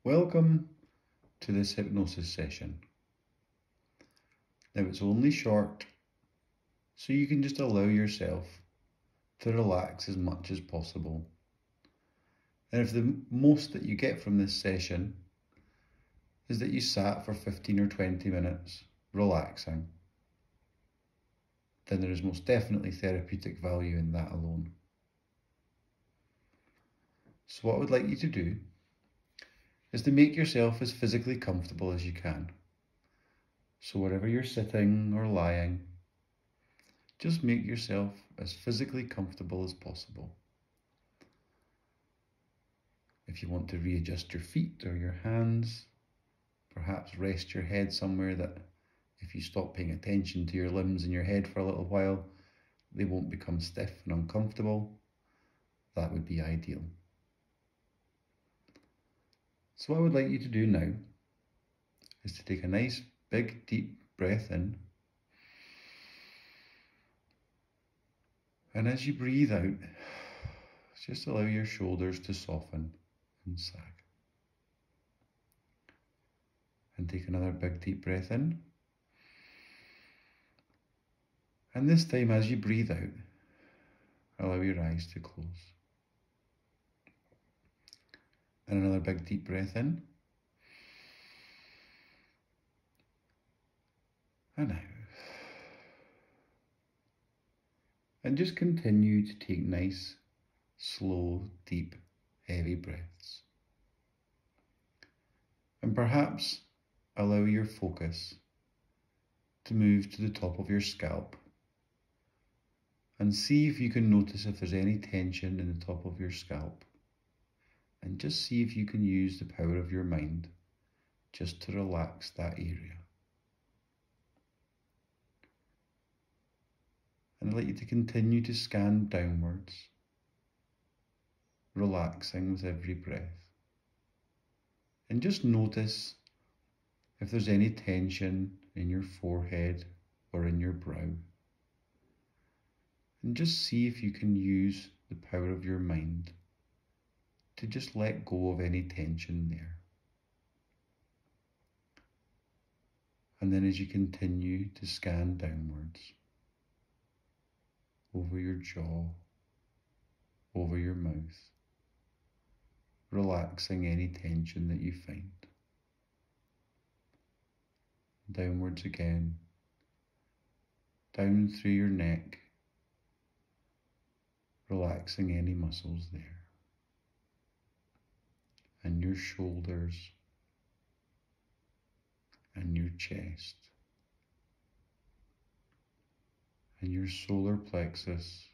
Welcome to this hypnosis session. Now it's only short, so you can just allow yourself to relax as much as possible. And if the most that you get from this session is that you sat for 15 or 20 minutes relaxing, then there is most definitely therapeutic value in that alone. So what I would like you to do is to make yourself as physically comfortable as you can. So wherever you're sitting or lying, just make yourself as physically comfortable as possible. If you want to readjust your feet or your hands, perhaps rest your head somewhere that if you stop paying attention to your limbs and your head for a little while, they won't become stiff and uncomfortable. That would be ideal. So what I would like you to do now is to take a nice big deep breath in, and as you breathe out, just allow your shoulders to soften and sag. And take another big deep breath in, and this time as you breathe out, allow your eyes to close. And another big deep breath in, and out. And just continue to take nice, slow, deep, heavy breaths. And perhaps allow your focus to move to the top of your scalp and see if you can notice if there's any tension in the top of your scalp. And just see if you can use the power of your mind just to relax that area. And I'd like you to continue to scan downwards, relaxing with every breath. And just notice if there's any tension in your forehead or in your brow. And just see if you can use the power of your mind to just let go of any tension there. And then as you continue to scan downwards, over your jaw, over your mouth, relaxing any tension that you find. Downwards again, down through your neck, relaxing any muscles there. And your shoulders, and your chest, and your solar plexus.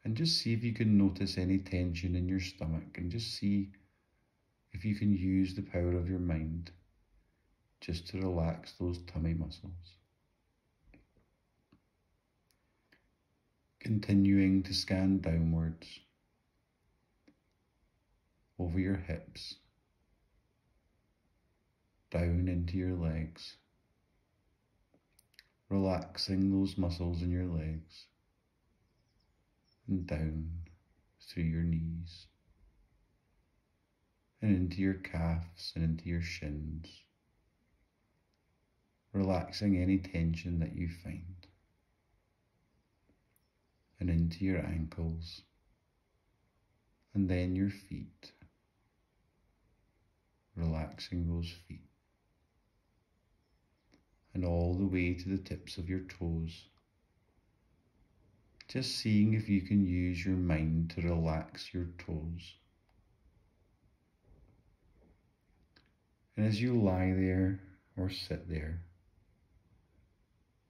And just see if you can notice any tension in your stomach, and just see if you can use the power of your mind just to relax those tummy muscles. Continuing to scan downwards, over your hips, down into your legs, relaxing those muscles in your legs, and down through your knees, and into your calves and into your shins, relaxing any tension that you find, and into your ankles, and then your feet, relaxing those feet, and all the way to the tips of your toes, just seeing if you can use your mind to relax your toes. And as you lie there or sit there,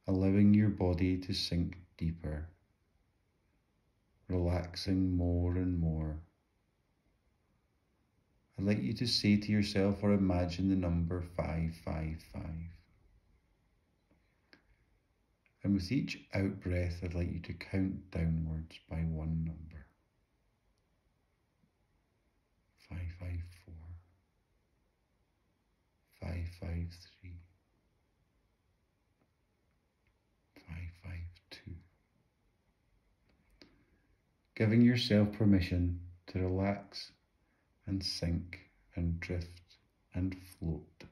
allowing your body to sink deeper, relaxing more and more, I'd like you to say to yourself or imagine the number 555. And with each out breath, I'd like you to count downwards by one number. 554, 553, 552. Giving yourself permission to relax and sink and drift and float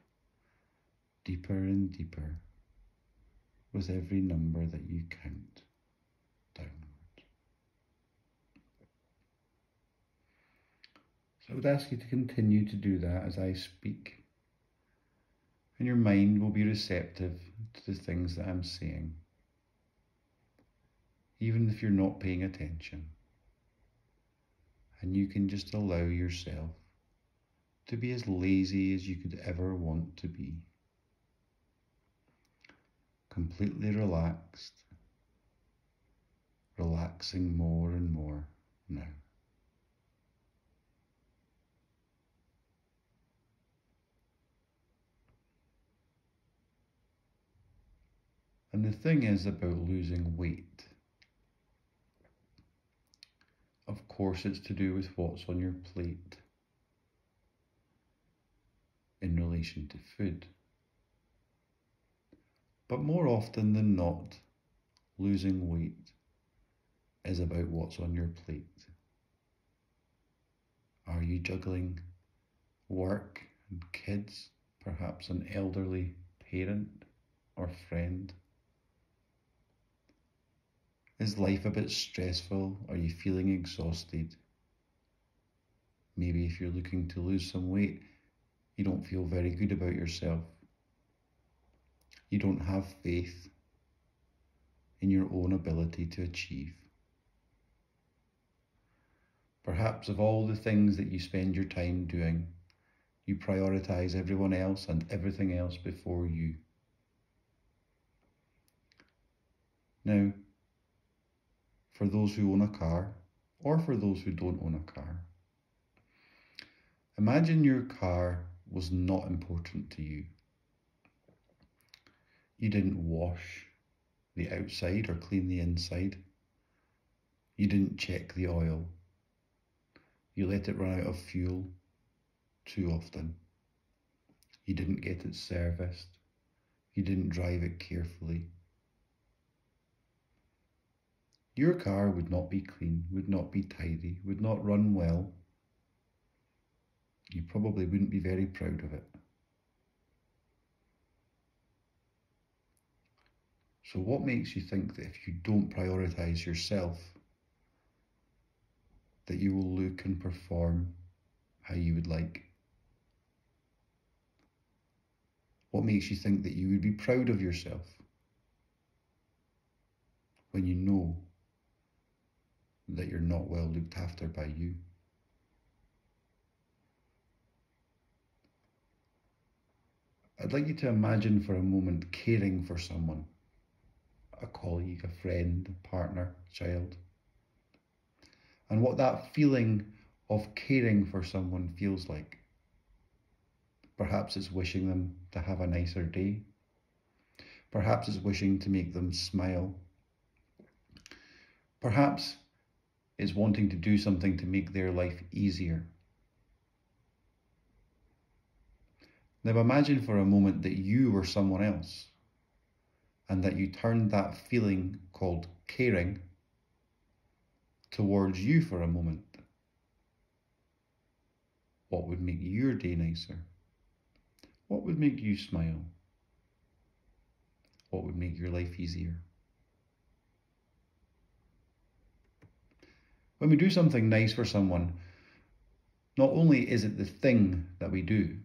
deeper and deeper with every number that you count downward. So I would ask you to continue to do that as I speak, and your mind will be receptive to the things that I'm saying, even if you're not paying attention. And you can just allow yourself to be as lazy as you could ever want to be. Completely relaxed, relaxing more and more now. And the thing is about losing weight. Of course, it's to do with what's on your plate in relation to food. But more often than not, losing weight is about what's on your plate. Are you juggling work and kids, perhaps an elderly parent or friend? Is life a bit stressful? Are you feeling exhausted? Maybe if you're looking to lose some weight, you don't feel very good about yourself. You don't have faith in your own ability to achieve. Perhaps of all the things that you spend your time doing, you prioritize everyone else and everything else before you. Now, for those who own a car, or for those who don't own a car, imagine your car was not important to you. You didn't wash the outside or clean the inside. You didn't check the oil. You let it run out of fuel too often. You didn't get it serviced. You didn't drive it carefully. Your car would not be clean, would not be tidy, would not run well. You probably wouldn't be very proud of it. So what makes you think that if you don't prioritize yourself, that you will look and perform how you would like? What makes you think that you would be proud of yourself when you know that you're not well looked after by you? I'd like you to imagine for a moment caring for someone, a colleague, a friend, a partner, child, and what that feeling of caring for someone feels like. Perhaps it's wishing them to have a nicer day. Perhaps it's wishing to make them smile. Perhaps it's wanting to do something to make their life easier. Now imagine for a moment that you were someone else and that you turned that feeling called caring towards you for a moment. What would make your day nicer? What would make you smile? What would make your life easier? When we do something nice for someone, not only is it the thing that we do,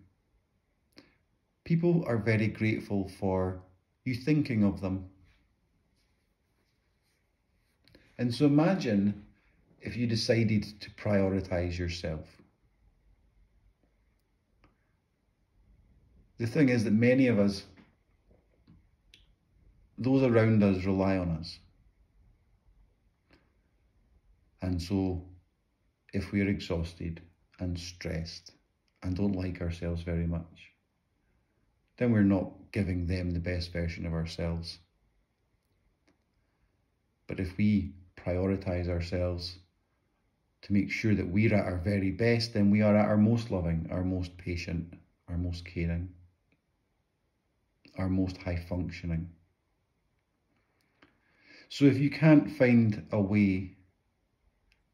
people are very grateful for you thinking of them. And so imagine if you decided to prioritize yourself. The thing is that many of us, those around us rely on us. And so if we're exhausted and stressed and don't like ourselves very much, then we're not giving them the best version of ourselves. But if we prioritize ourselves to make sure that we're at our very best, then we are at our most loving, our most patient, our most caring, our most high functioning. So if you can't find a way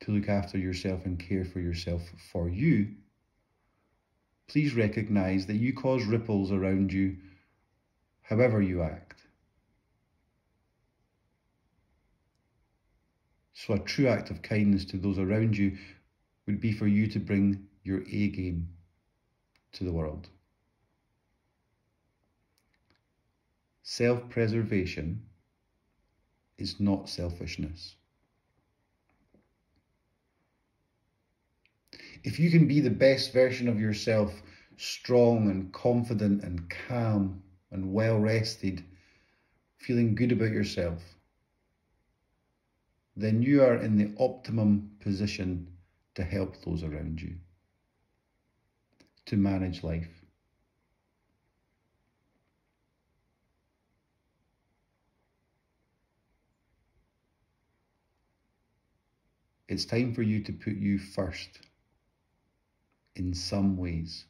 to look after yourself and care for yourself for you, please recognise that you cause ripples around you however you act. So a true act of kindness to those around you would be for you to bring your A game to the world. Self-preservation is not selfishness. If you can be the best version of yourself, strong and confident and calm and well rested, feeling good about yourself, then you are in the optimum position to help those around you, to manage life. It's time for you to put you first in some ways.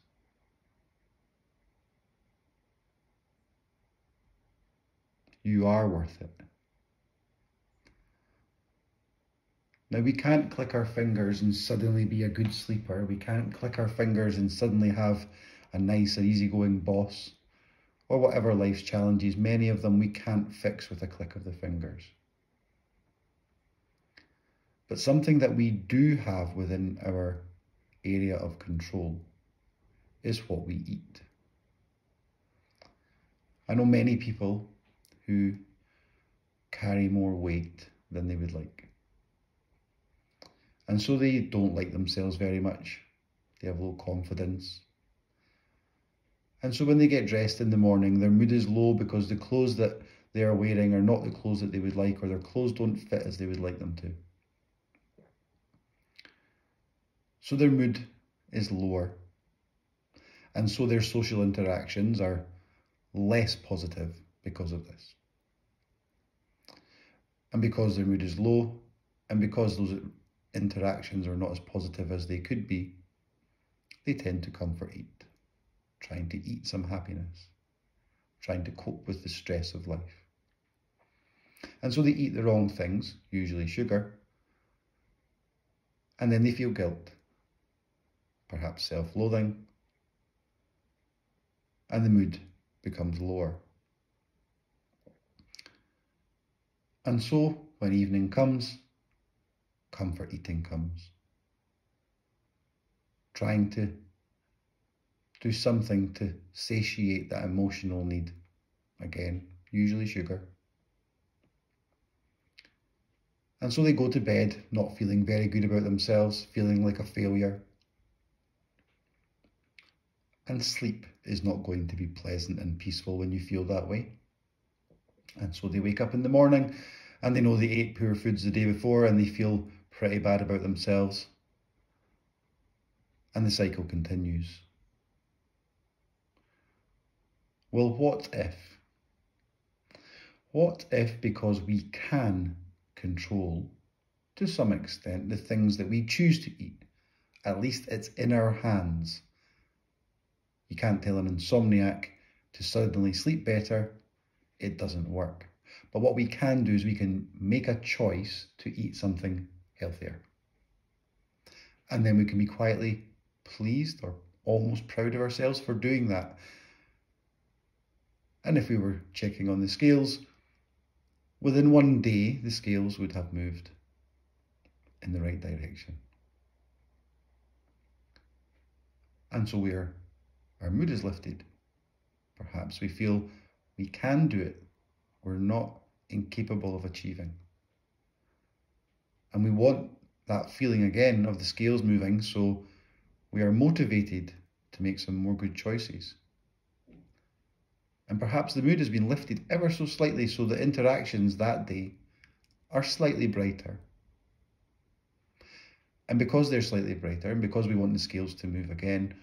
You are worth it. Now, we can't click our fingers and suddenly be a good sleeper. We can't click our fingers and suddenly have a nice and easygoing boss, or whatever life's challenges. Many of them we can't fix with a click of the fingers. But something that we do have within our area of control is what we eat. I know many people who carry more weight than they would like. And so they don't like themselves very much. They have low confidence. And so when they get dressed in the morning, their mood is low because the clothes that they are wearing are not the clothes that they would like, or their clothes don't fit as they would like them to. So their mood is lower. And so their social interactions are less positive because of this. And because their mood is low, and because those interactions are not as positive as they could be, they tend to comfort eat, trying to eat some happiness, trying to cope with the stress of life. And so they eat the wrong things, usually sugar, and then they feel guilt, perhaps self-loathing, and the mood becomes lower. And so, when evening comes, comfort eating comes. Trying to do something to satiate that emotional need. Again, usually sugar. And so they go to bed not feeling very good about themselves, feeling like a failure. And sleep is not going to be pleasant and peaceful when you feel that way. And so they wake up in the morning and they know they ate poor foods the day before and they feel pretty bad about themselves. And the cycle continues. Well, what if? What if, because we can control, to some extent, the things that we choose to eat, at least it's in our hands. You can't tell an insomniac to suddenly sleep better. It doesn't work. But what we can do is we can make a choice to eat something healthier. And then we can be quietly pleased or almost proud of ourselves for doing that. And if we were checking on the scales, within one day, the scales would have moved in the right direction. And so our mood is lifted. Perhaps we feel we can do it. We're not incapable of achieving. And we want that feeling again of the scales moving, so we are motivated to make some more good choices. And perhaps the mood has been lifted ever so slightly, so the interactions that day are slightly brighter. And because they're slightly brighter, and because we want the scales to move again,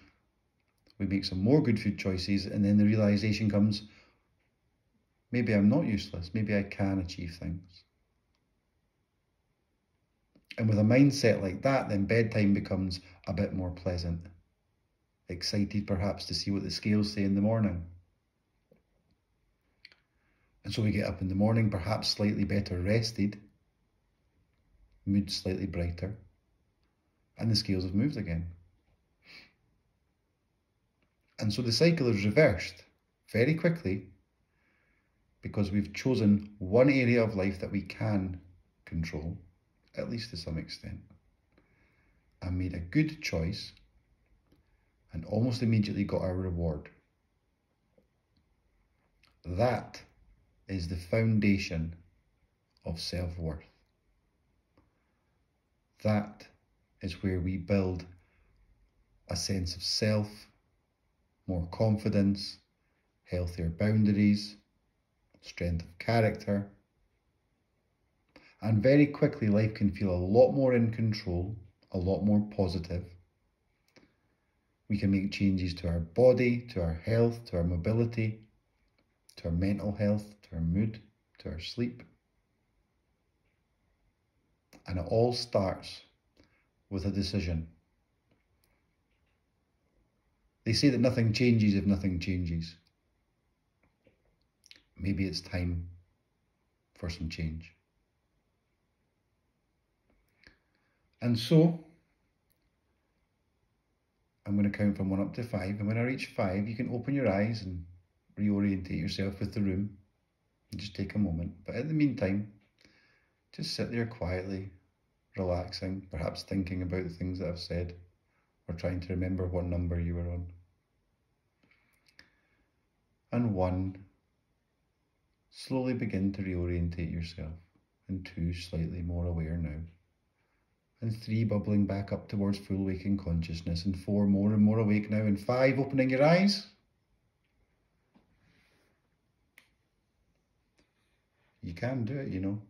we make some more good food choices, and then the realization comes, maybe I'm not useless, maybe I can achieve things. And with a mindset like that, then bedtime becomes a bit more pleasant. Excited perhaps to see what the scales say in the morning. And so we get up in the morning, perhaps slightly better rested, mood slightly brighter, and the scales have moved again. And so the cycle is reversed very quickly because we've chosen one area of life that we can control, at least to some extent, and made a good choice and almost immediately got our reward. That is the foundation of self-worth. That is where we build a sense of self, more confidence, healthier boundaries, strength of character. And very quickly, life can feel a lot more in control, a lot more positive. We can make changes to our body, to our health, to our mobility, to our mental health, to our mood, to our sleep. And it all starts with a decision. They say that nothing changes if nothing changes. Maybe it's time for some change. And so, I'm going to count from 1 up to 5. And when I reach 5, you can open your eyes and reorientate yourself with the room. And just take a moment. But in the meantime, just sit there quietly, relaxing, perhaps thinking about the things that I've said, or trying to remember what number you were on. And 1, slowly begin to reorientate yourself. And 2, slightly more aware now. And 3, bubbling back up towards full waking consciousness. And 4, more and more awake now. And 5, opening your eyes. You can do it, you know.